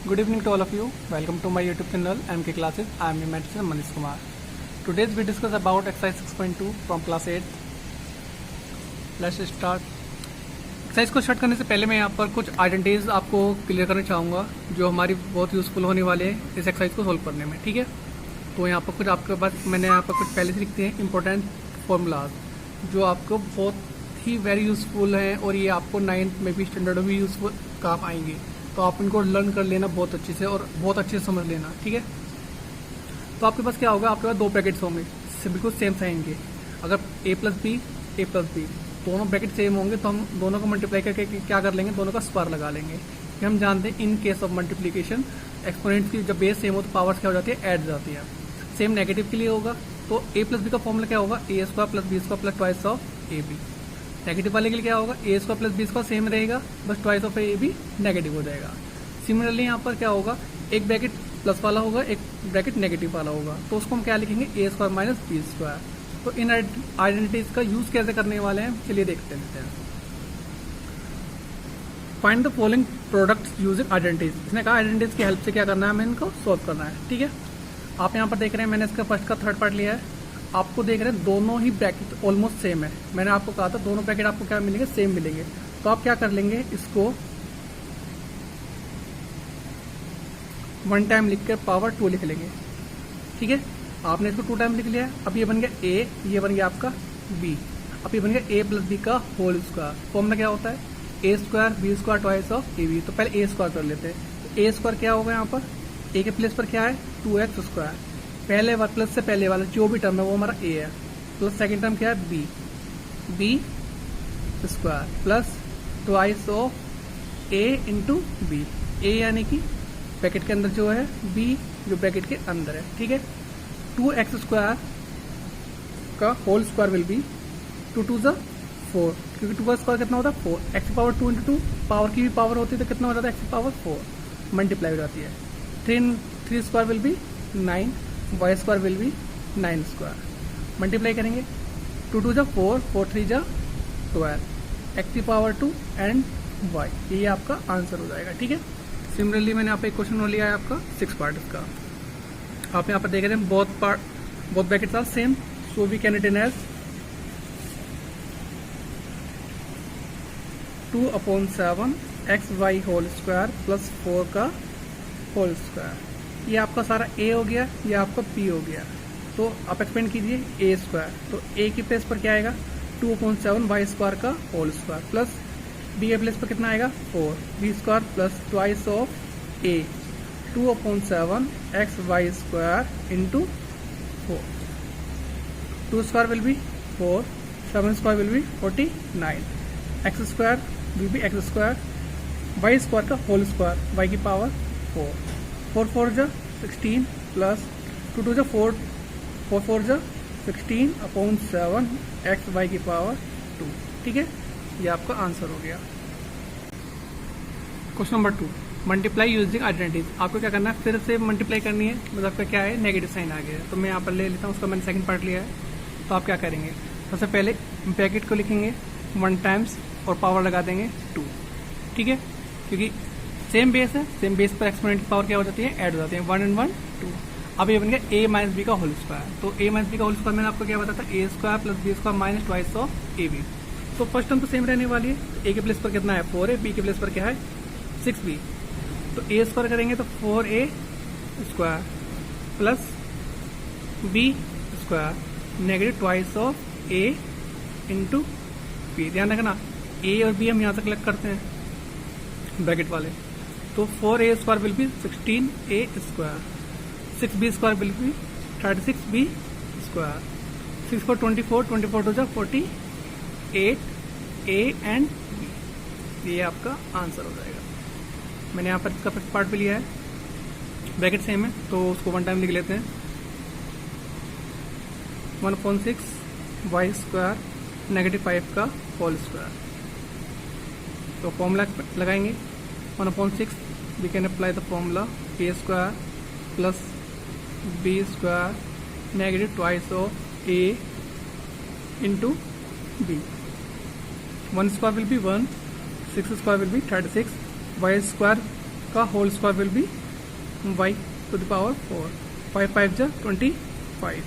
Good evening to all of you. Welcome to my YouTube channel MK Classes. I am your mentor Manish Kumar. Today we discuss about exercise 6.2 from class 8. Let's start. Exercise को start करने से पहले मैं यहाँ पर कुछ identities आपको clear करना चाहूँगा जो हमारी बहुत यूजफुल होने वाले हैं इस एक्सरसाइज को सोल्व करने में। ठीक है, तो यहाँ पर कुछ आपके पास मैंने यहाँ पर कुछ पहले से लिखते हैं इंपॉर्टेंट फॉर्मूलाज जो आपको बहुत ही वेरी यूजफुल हैं और ये आपको 9th में भी स्टैंडर्ड में भी यूजफुल काम आएंगे। तो आप इनको लर्न कर लेना बहुत अच्छे से और बहुत अच्छे से समझ लेना। ठीक है, तो आपके पास क्या होगा, आपके पास दो ब्रैकेट्स होंगे बिल्कुल सेम साइन के। अगर a प्लस बी दोनों ब्रैकेट सेम होंगे तो हम दोनों को मल्टीप्लाई करके क्या कर लेंगे, दोनों का स्क्वायर लगा लेंगे। कि हम जानते हैं in case of multiplication exponents की जब बेस सेम हो तो पावर्स क्या हो जाती है, ऐड जाती है। सेम नेगेटिव के लिए होगा तो a प्लस बी का फॉर्मूला क्या होगा, a square plus b square plus twice of a b. Negative वाले के लिए क्या होगा, a square plus b square same रहेगा, बस twice of a b negative हो जाएगा। सिमिलरली यहाँ पर क्या होगा, एक ब्रैकेट प्लस वाला होगा, एक ब्रैकेट नेगेटिव वाला होगा, तो उसको हम क्या लिखेंगे, ए स्क्वायर माइनस बी स्क्वायर। तो इन आइडेंटिटीज का यूज कैसे करने वाले हैं चलिए देखते हैं। Find the following products using identities. इसने कहा आइडेंटिटीज की हेल्प से क्या करना है, हमें इनको सोल्व करना है। ठीक है, आप यहाँ पर देख रहे हैं मैंने इसका फर्स्ट का थर्ड पार्ट लिया है। आपको देख रहे हैं दोनों ही ब्रैकेट ऑलमोस्ट सेम है। मैंने आपको कहा था दोनों ब्रैकेट आपको क्या मिलेंगे, सेम मिलेंगे। तो आप क्या कर लेंगे, इसको 1 टाइम लिख कर पावर 2 लिख लेंगे। ठीक है, आपने इसको 2 टाइम लिख लिया। अब ये बन गया a, ये बन गया आपका b। अब ये बन गया a प्लस बी का होल स्क्वायर। फॉर्मूला क्या होता है, a square b square twice of a b. तो पहले a स्क्वायर कर लेते हैं। तो a स्क्वायर क्या होगा, यहाँ पर a के प्लेस पर क्या है, 2x स्क्वायर। पहले वाला प्लस से पहले वाला जो भी टर्म है वो हमारा a है, प्लस सेकेंड टर्म क्या है b square plus twice of a into b. a यानी कि ब्रैकेट के अंदर जो है, b जो ब्रैकेट के अंदर है। ठीक है, 2x स्क्वायर का होल स्क्वायर विल बी 2 2 ज़ा 4, क्योंकि 2 का स्क्वायर कितना होता है 4। x पावर 2 इंटू 2 पावर की भी पावर होती है तो कितना हो जाता है, x पावर 4 मल्टीप्लाई हो जाती है। 3 square will be 9, y square will be 9 square. Multiply करेंगे 2 2 ज़ा 4, 4 3 ज़ा 12, x की पावर 2 एंड y। ये आपका आंसर हो जाएगा। ठीक है, सिमिलरली मैंने यहाँ पे एक क्वेश्चन और लिया है आपका 6 पार्ट का। आप यहाँ पर देख रहे हैं both brackets are same, so we can written as 2/7 xy whole square plus 4 का होल स्क्वायर। ये आपका सारा a हो गया, ये आपका p हो गया। तो आप एक्सपेंड कीजिए a स्क्वायर, तो a की प्लेस पर क्या आएगा, 2/7 y स्क्वायर का होल स्क्वायर प्लस b के प्लेस पर कितना आएगा 4 b square plus twice of a 2/7 xy square into 4। 2 square will be 4, 7 square will B 49, x square will B x square, y square का whole square y की power 4, 4 4 जा 16 plus 2 2 जा 4, 4 4 जा 16/7 xy की पावर 2। ठीक है, ये आपका आंसर हो गया। Question number 2, multiply using identities. आपको क्या करना है, फिर से मल्टीप्लाई करनी है, मतलब आपका क्या है, नेगेटिव साइन आ गया है। तो मैं यहाँ पर ले लेता हूँ, उसका मैंने सेकंड पार्ट लिया है। तो आप क्या करेंगे, सबसे पहले ब्रैकेट को लिखेंगे 1 टाइम्स और पावर लगा देंगे 2। ठीक है, क्योंकि सेम बेस है, सेम बेस पर एक्सपोनेंट की पावर क्या हो जाती है, ऐड हो जाती है, 1 and 1 2। अब ये बन गया a माइनस बी का होल स्क्वायर। तो a माइनस बी का होल स्क्वायर मैंने आपको क्या बताया था, a square plus b square minus twice of a b. तो फर्स्ट टर्म तो सेम रहने वाली है। a के प्लेस पर कितना है 4 है, b के प्लेस पर क्या है 6b। तो a स्क्वायर करेंगे तो 4a square plus b square negative twice of a into b. ध्यान रखना a और b हम यहाँ से कलेक्ट करते हैं ब्रैकेट वाले। तो 4a square will B 16a square, 6b square will B 36b square, 6 4 24, 24 2 जा 48 a एंड b। ये आपका आंसर हो जाएगा। मैंने यहाँ पर इसका फर्स्ट पार्ट भी लिया है, ब्रैकेट सेम है तो उसको 1 टाइम लिख लेते हैं। 1/6 y स्क्वायर नेगेटिव 5 का होल स्क्वायर। तो फॉर्मूला लगाएंगे 1/6, we can apply the formula a square plus b square negative twice of a into b। 1 square will be 1, 6 square will be 36, y square का whole square will be y to the power 4. 5 5 जा 25,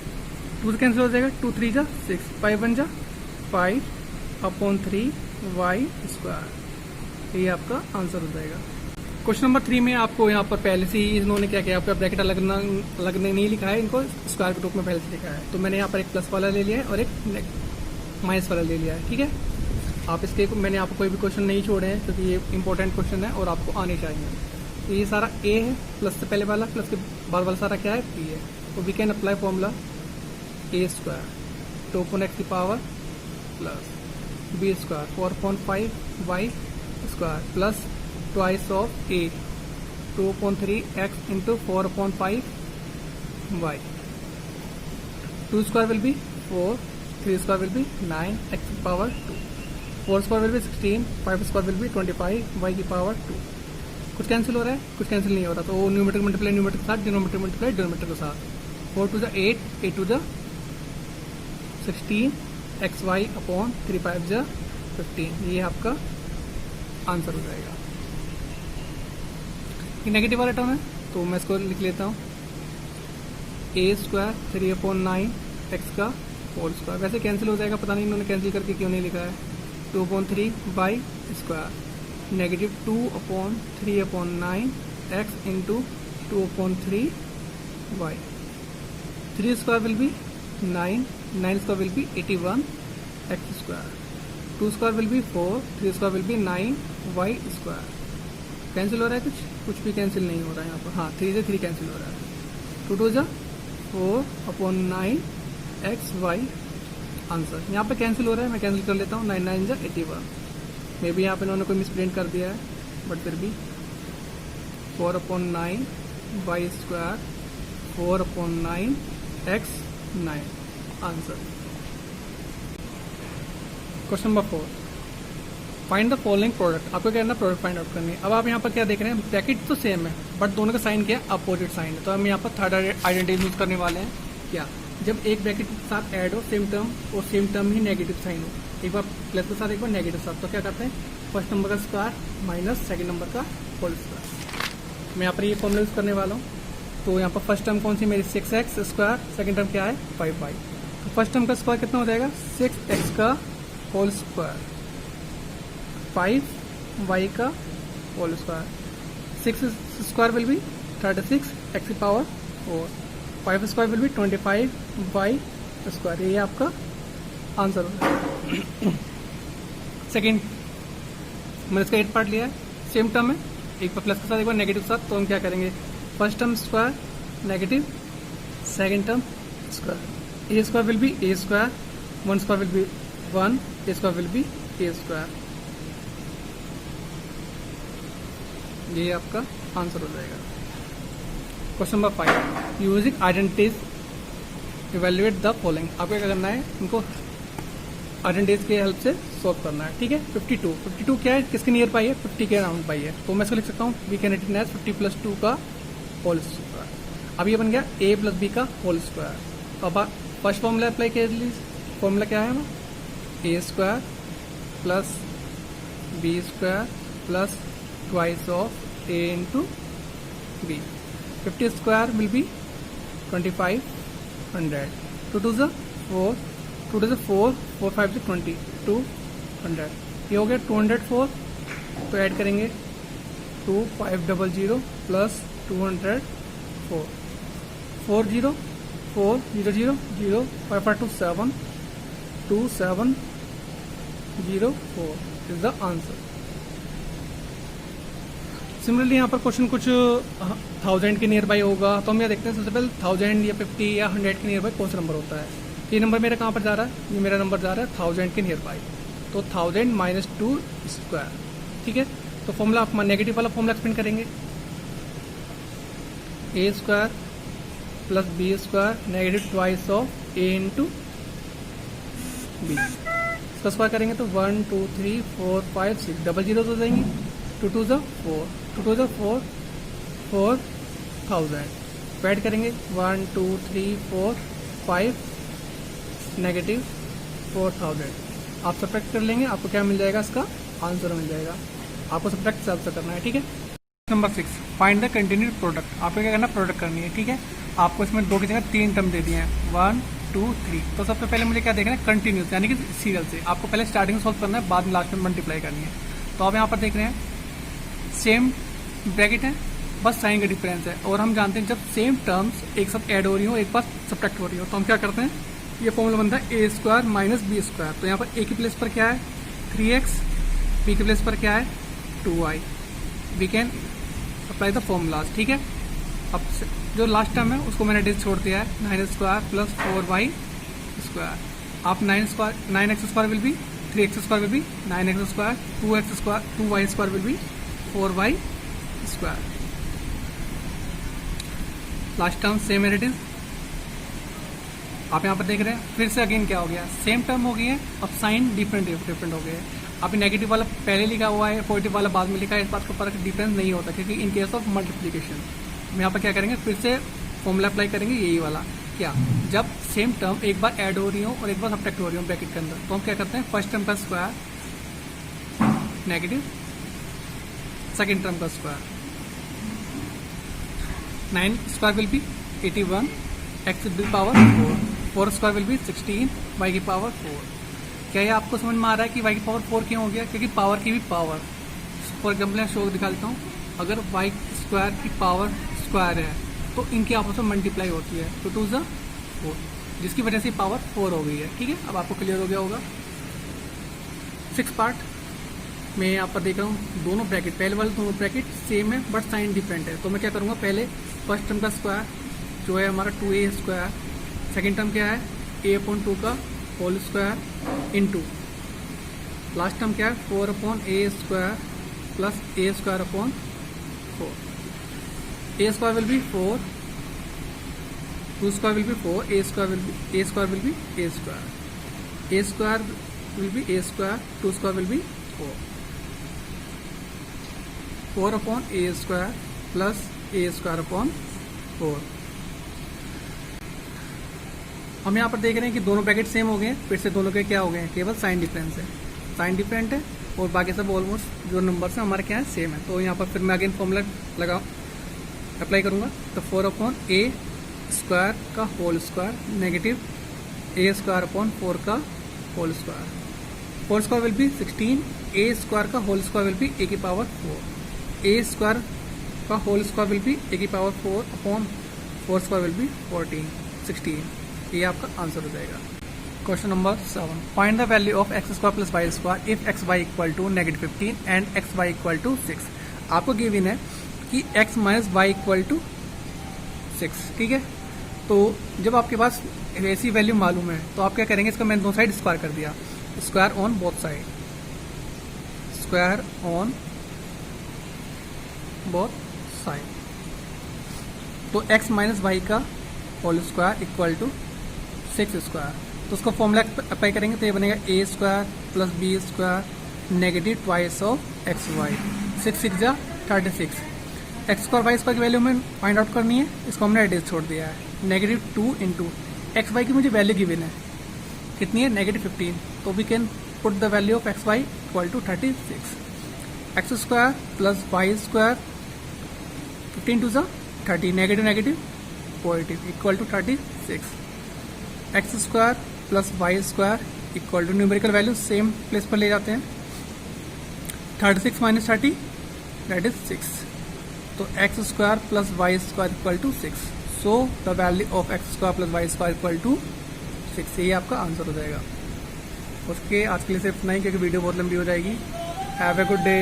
2 से cancel हो जाएगा, 2 3 जा 6, 5 1 जा 5 upon 3 y square. ये आपका answer हो जाएगा. क्वेश्चन नंबर 3 में आपको यहाँ पर पहले से ही इन्होंने क्या किया, आपका ब्रैकेट लगने नहीं लिखा है, इनको स्क्वायर के रूप में पहले से लिखा है. तो मैंने यहाँ पर एक प्लस वाला ले लिया है और एक माइनस वाला ले लिया है. ठीक है, आप इसके मैंने आपको कोई भी क्वेश्चन नहीं छोड़े हैं क्योंकि ये इंपॉर्टेंट क्वेश्चन है और आपको आने चाहिए. तो ये सारा ए है, प्लस से पहले वाला, प्लस के बाद वाला सारा क्या है, पी है. तो we can apply formula a square 2 upon x की power plus b square 4 upon 5 y square plus twice of a 2 upon 3 x into 4 upon 5 y. 2 square will be 4, 3 square will be 9 x की power 2, 4 square will be 16, 5 square will be 25 y की power 2. कुछ cancel हो रहा है, कुछ cancel नहीं हो रहा, तो न्यूमेरिक मल्टीप्लाई न्यूमेरिक के साथ, डिनोमिनेटर मल्टीप्लाई डिनोमिनेटर के साथ. 4 to the 8, 8 to the 16 x y upon 3 5 जा 15. ये आपका आंसर हो जाएगा. ये नेगेटिव वाला टर्म है तो मैं इसको लिख लेता हूँ ए स्क्वायर 3 अपॉन 9 एक्स का होल स्क्वायर. वैसे कैंसिल हो जाएगा, पता नहीं इन्होंने कैंसिल करके क्यों नहीं लिखा है. 2 upon 3 y square negative 2 upon 3 upon 9 x into 2 upon 3 y. 3 square will be 9, 9 square will be 81 x square. 2 square will be 4, 3 square will be 9 y square. Cancel हो रहा है, कुछ भी कैंसिल नहीं हो रहा है यहाँ पर. हाँ, 3 से 3 कैंसिल हो रहा है. 2 2 जा 4 अपॉन 9 एक्स वाई. आंसर यहाँ पे कैंसिल हो रहा है, मैं कैंसिल कर लेता हूँ. 9 9 जा 81. मे बी यहाँ पे इन्होंने कोई मिसप्रिंट कर दिया है, बट फिर भी 4 upon 9 y square 4 upon 9 x 9. Answer. Question number 4, find the following product. आपको क्या करना है, प्रोडक्ट फाइंड आउट करनी है. अब आप यहाँ पर क्या देख रहे हैं, ब्रैकेट तो सेम है बट दोनों का साइन क्या है, अपोजिट साइन है. तो हम यहाँ पर थर्ड आइडेंटिटी यूज करने वाले हैं. क्या, जब एक ब्रैकेट के साथ ऐड हो सेम टर्म और सेम टर्म ही नेगेटिव साइन हो, एक बार प्लस के साथ एक बार नेगेटिव साथ, तो क्या करते हैं, फर्स्ट नंबर का स्क्वायर माइनस सेकंड नंबर का होल स्क्वायर. मैं यहाँ पर ये फॉर्मूला यूज करने वाला हूँ. तो यहाँ पर फर्स्ट टर्म कौन सी मेरी 6x स्क्वायर, सेकंड टर्म क्या है 5y. तो फर्स्ट टर्म का स्क्वायर कितना हो जाएगा, 6x का होल स्क्वायर 5y का whole square. 6 square will be 36 x की power 4, 5 square will be 25y square. ये आपका आंसर हो जाएगा. सेकेंड, मैंने इसका 8 पार्ट लिया है, सेम टर्म है, एक बार प्लस के साथ एक बार नेगेटिव के साथ. तो हम क्या करेंगे, first term square negative, second term square. A square will B A square, 1 square will be 1, A square will B A square. ये आपका आंसर हो जाएगा. Question number 5, using identities evaluate the following. आपको क्या करना है, इनको आइडेंटिटीज के हेल्प से सॉल्व करना है. ठीक है, 52 क्या है, किसके नियर पाई है, 50 के अराउंड पाई है. तो मैं इसको लिख सकता हूँ वी कैन रिटन एज 50 + 2 का होल स्क्वायर. अब ये बन गया a + b का होल स्क्वायर. तो अब फर्स्ट फॉर्मूला अप्लाई कर लीजिए. फॉर्मूला क्या है, a square plus b square plus twice of a into b. 50 square will B 2500. 2 2 ज़ा 4, 2 2 ज़ा 4, 4 5 ज़ा 20, 200. ये हो गया 204. तो ऐड करेंगे 2500 plus 204, 40 4 0 0 0 5 5 2 7 2704 is the answer. Similarly यहाँ पर क्वेश्चन कुछ 1000 के नियर बाई होगा. तो हम यह देखते हैं, सबसे पहले 1000 या 50 या 100 के नियर बाई कौन सा नंबर होता है. ये नंबर मेरा कहाँ पर जा रहा है, ये मेरा नंबर जा रहा है 1000 के नियर बाई. तो 1000 माइनस 2 स्क्वायर. ठीक है, तो फॉर्मूला आप नेगेटिव वाला फॉर्मूला एक्सपेंड करेंगे. A square plus b square negative twice of a into b. इसका स्क्वायर करेंगे तो 1 2 3 4 5 6 डबल जीरो हो जाएंगे. 2 2 ज़ा 4, 2 2 ज़ा 4, 4000. ऐड करेंगे 1 2 3 4 5 नेगेटिव 4000. आप सब्ट्रैक्ट कर लेंगे, आपको क्या मिल जाएगा, इसका आंसर मिल जाएगा. आपको सब्ट्रैक्ट सेल्फ से करना है. ठीक है. Number 6, find the continued product. आपको क्या करना है, प्रोडक्ट करनी है, ठीक है। आपको इसमें 2 की जगह 3 टर्म दे दिए हैं, 1 2 3। तो सबसे पहले मुझे क्या देखना है, कंटिन्यूस यानी कि सीरियल से। आपको पहले स्टार्टिंग में सॉल्व करना है, बाद में लास्ट में मल्टीप्लाई करनी है। तो आप यहाँ पर देख रहे हैं सेम ब्रैकेट है, बस साइन का डिफरेंस है। और हम जानते हैं जब सेम टर्म्स एक साथ ऐड हो रही हो, एक बार सब्ट्रैक्ट हो रही हो, तो हम क्या करते हैं, ये फॉर्मूला बनता है ए स्क्वायर माइनस बी स्क्वायर। तो यहाँ पर ए की प्लेस पर क्या है 3x, बी की प्लेस पर क्या है 2y। We can apply the formulas, ठीक है। अब जो लास्ट टर्म है उसको मैंने डिस छोड़ दिया है, 9 स्क्वायर प्लस 4y स्क्वायर। आप 9x square will be 3x square will be 9x square, 2x square 2y square will be 4y square. Last term same as it is. आप यहाँ पर देख रहे हैं फिर से अगेन क्या हो गया, सेम टर्म हो गई है, अब साइन डिफरेंट हो गए हैं। आप नेगेटिव वाला पहले लिखा हुआ है, पॉजिटिव वाला बाद में लिखा है, इस बात का फर्क डिफरेंस नहीं होता, क्योंकि इन केस ऑफ मल्टीप्लीकेशन हम यहाँ पर क्या करेंगे, फिर से फॉर्मूला अप्लाई करेंगे यही वाला। क्या, जब सेम टर्म एक बार ऐड हो रही हो और एक बार सब्ट्रैक्ट हो रही हो ब्रैकेट के अंदर, तो हम क्या करते हैं, फर्स्ट टर्म का स्क्वायर नेगेटिव, सेकेंड टर्म का square, 9 square will be 81, x will be power 4 square will be 16, y की पावर 4। क्या ये आपको समझ में आ रहा है कि y की पावर 4 क्यों हो गया, क्योंकि पावर की भी पावर। फॉर एग्जाम्पल मैं शो दिखा देता हूँ, अगर y स्क्वायर की पावर स्क्वायर है तो इनकी आपस में मल्टीप्लाई होती है, तो 2 × 4, जिसकी वजह से पावर 4 हो गई है, ठीक है। अब आपको क्लियर हो गया होगा। 6 पार्ट में यहाँ पर देख रहा हूँ, दोनों ब्रैकेट, पहले वाले दोनों ब्रैकेट सेम है बट साइन डिफरेंट है। तो मैं क्या करूँगा, पहले फर्स्ट टर्म का स्क्वायर जो है हमारा 2a स्क्वायर, सेकेंड टर्म क्या है a/2 का whole square into last term क्या है 4/a square plus a square upon 4। a square will be 4, 2 square will be 4, a square will be a square, a square will be a square, 2 square will be 4/a square plus a square upon 4। हम यहाँ पर देख रहे हैं कि दोनों bracket same हो गए, फिर से दोनों के क्या हो गए हैं, केवल साइन डिफरेंस है, साइन डिफरेंट है और बाकी सब ऑलमोस्ट जो नंबर्स हैं हमारे क्या है सेम है। तो यहाँ पर फिर मैं अगेन फॉर्मूला अप्लाई करूँगा, तो 4/a स्क्वायर का whole square negative a square upon 4 का whole square, 4 square will be 16, a square का whole square will be a की पावर 4, a स्क्वायर का whole square will be a की power 4 upon 4 square will be 16। ये आपका answer हो जाएगा। Question number 7, find the value of x square plus y square if x y equal to -15 and x y equal to 6। आपको given है कि x minus y equal to 6, ठीक है। तो जब आपके पास ऐसी वैल्यू मालूम है तो आप क्या करेंगे, इसका मैंने 2 साइड स्क्वायर कर दिया, square on both side, square on both side. तो एक्स माइनस वाई का whole square equal to 6 square, तो उसका फॉर्मूला अप्लाई करेंगे तो ये बनेगा a square plus b square negative twice of x y, 6 6 जा 36। एक्स स्क्वायर वाई स्क्वायर की वैल्यू हमें फाइंड आउट करनी है, इसको हमने एडिस छोड़ दिया है, नेगेटिव 2 इंटू एक्स वाई की मुझे वैल्यू गिवन है, कितनी है -15, तो we can put the value of x y equal to 36। X square plus y square 15 2 जा 30, negative negative positive equal to 36। X square plus y square equal to numerical value same place पर ले जाते हैं, 36 minus 30 that is 6। तो x square plus y square equal to 6, so the value of x square plus y square equal to 6। ये आपका answer हो जाएगा। उसके आज के लिए सिर्फ इतना ही, क्योंकि वीडियो बहुत लंबी हो जाएगी। Have a good day.